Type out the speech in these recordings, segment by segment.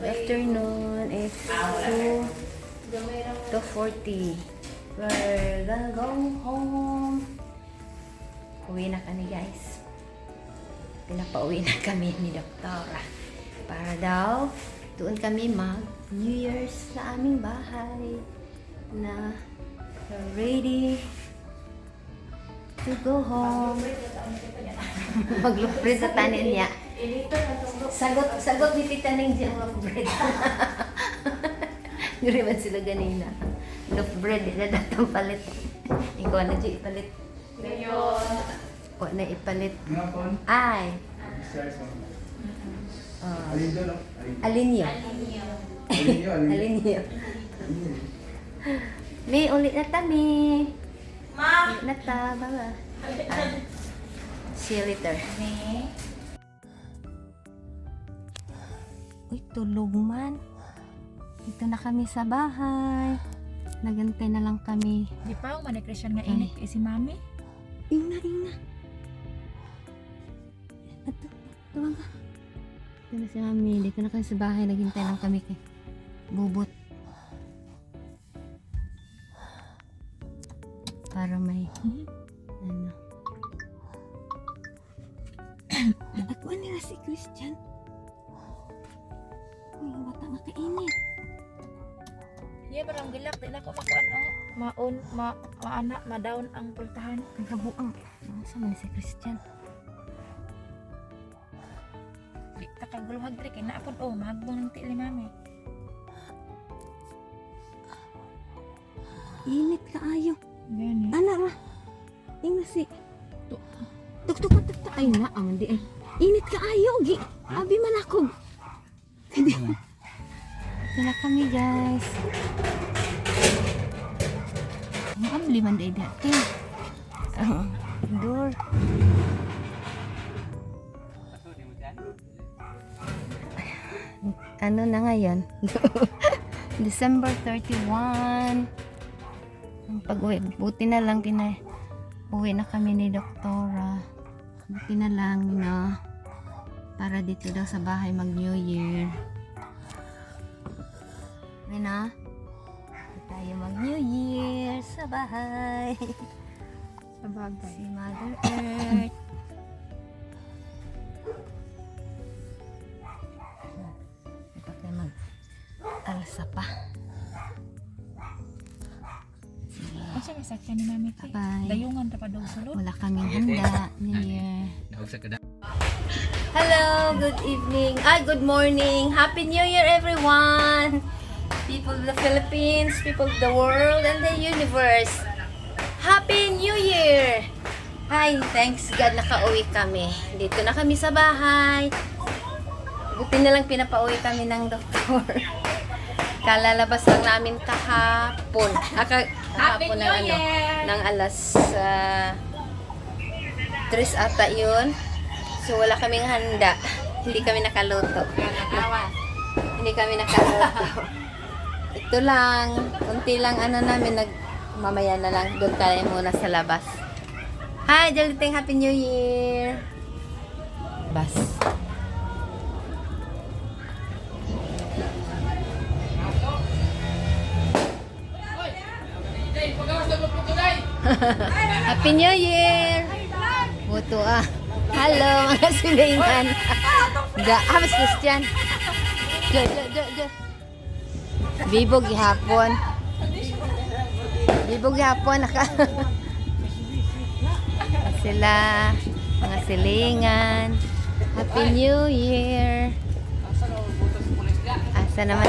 Good afternoon. It's 2:40. We're gonna go home. Uwi na kami, guys. Pinapauwi na kami ni Doktora. Para daw, doon kami mag-New Year's sa aming bahay. Na ready to go home. Mag-look bread sa tanin niya. Sagot ni Tita Ning dyan loaf bread. Guriman sila ganina. Loaf bread, ila datang palit. Ikaw na dyan ipalit. Ikaw na ipalit. Ay. Alinyo. Alinyo. May ulit na tami. Ma! Ulit na ta, baba. See you later. Uy, tulog man. Dito na kami sa bahay. Nagantay na lang kami. Di pa, manikrisyan nga init kay si Mami. Ingna. Ato, tawag ka. Dito na si Mami. Dito na kami sa bahay. Naghintay lang kami kay Bubot. Para may ano. Ako nila si Christian. Uy, bata nga kainit. Yeah, parang gilak. Di na ko makuan maana, ma-down ang pultahan. Ang kabuang. Saan man si Christian? Di ta kaguluhag diri kay naapod mahagbong ng tiil ni Mami. Init kaayo. Gani. Ana ra. Ingna si Tuk. Ay na, aman di ay. Init kaayo gi. Abi manakog. Ito na kami, guys. Ang liman day dati. Door. Ano na ngayon? December 31. Ang pag-uwi. Buti na lang uwi na kami ni Doktora. Buti na lang na para dito daw sa bahay mag New Year. Na tayo mag New Year sa bahay. Sa bagay. Si Mother Earth. Dapat tayo mag-alsa pa. Asa may sakyan ni Mami kay? Bye. Dayungan ta pa daw sulod. Wala kaming handa. New Year. Hello, good evening. Good morning. Happy New Year, everyone. People of the Philippines, people of the world, and the universe. Happy New Year! Hi, thanks God nakauwi kami. Dito na kami sa bahay. Buti na lang pinapauwi kami ng doktor. Kalalabas lang namin kahapon. Kahapon ng ng alas 3 ata yun. So wala kaming handa. Hindi kami nakaluto. Hindi kami nakaluto. Ito lang, konti lang namin, mamaya na lang, doon tayo muna sa labas. Hi, Joliting, Happy New Year! Bas. Happy New Year! Buto Hello, mga silingan. Habis Christian. Jo. Bibog gihapon sila mga silingan. Happy New Year. Asa naman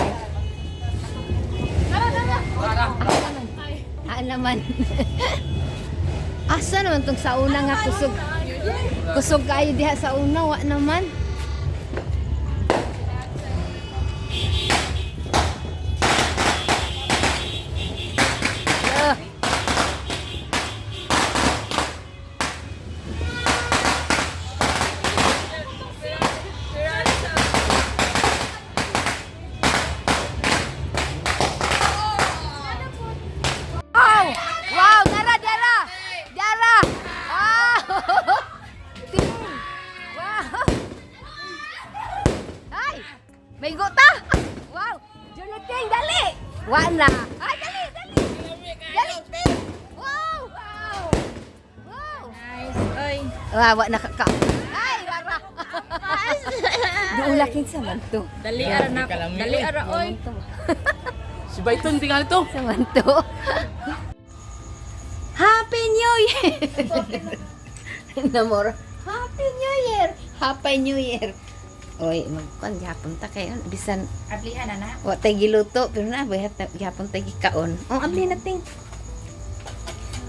naman asa naman tong sa una nga kusog kayo diha sa una wa naman. Wow, Dara. Wow. May guta! Wow! Juliting, dali! Wa na! Ay, dali! Dali, Ting! Wow! Wow! Wow! Nice. Oy. Wa na ka. Ay, wala! Duulakin sa manto. Dali ara na. Dali ara oy. Si Bayton, tingnan ito. Sa manto. Happy New Year! Namora. Happy New Year! Happy New Year! Oy, magkuan gyapon ta kayo bisan Ablihan na na. wa tay giluto pero na buhat gyapon tay gikaon. Oh, abli na ting.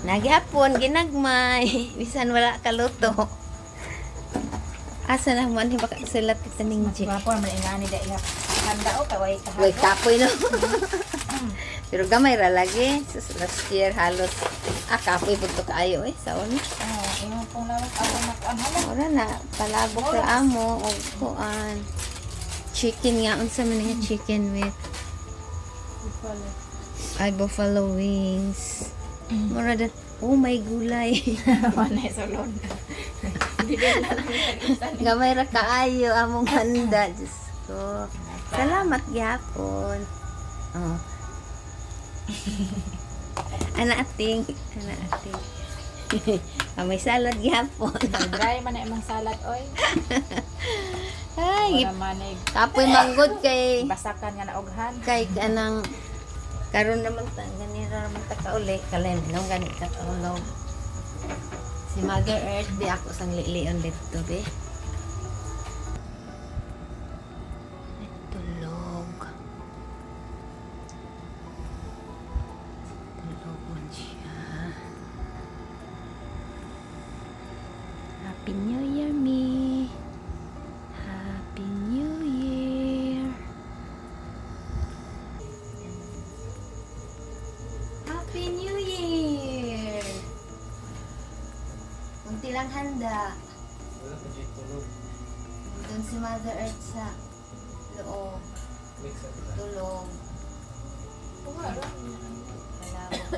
Nagyapon ginagmay bisan wala ka luto. Asa na man baka sulat kita ning G. Wapo man ingani da iya. Handa o kaway ka. Way kapoy no. Pero gamay ra lagi. Sus, last year halos kapoy pud to kaayo saon. Oh, imo pong lawas ako nakuan hala. Ora na palabok ra amo og kuan. Chicken nga unsa man nga chicken with buffalo wings. Mura dat may gulay. Wala sulod. Gamay ra kaayo among handa. Diyos ko. Salamat gyapon. Oh. Ana ating. May salad gyapon. Dry man na imong salad oy. Ay, Wala manig. kapoy manggod kay Basakan nga naoghan. kay kanang karon naman ta ganira naman ta kauli kalem nang gani ka tulog. Si Mother Earth di ako sang lilion dito be. Tulog. Tulog man siya. Happy New Year, me. Happy New Year. Happy New Year. Unti lang handa. Doon si Mother Earth sa loob. Tulog. Kalawag.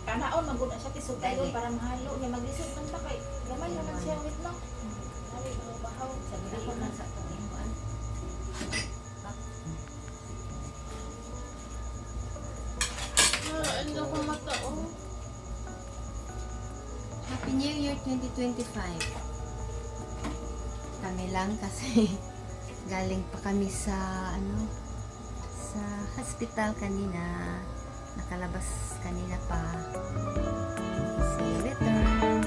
Kanaon magud siya tisod tayo Dali. para mahalo niya maglisod man ta kay gamay naman siya wit no. Dali bahaw sa Ako na sa itong imuan. Happy New Year 2025. Kami lang kasi galing pa kami sa sa hospital kanina. Nakalabas kanina pa. See you later.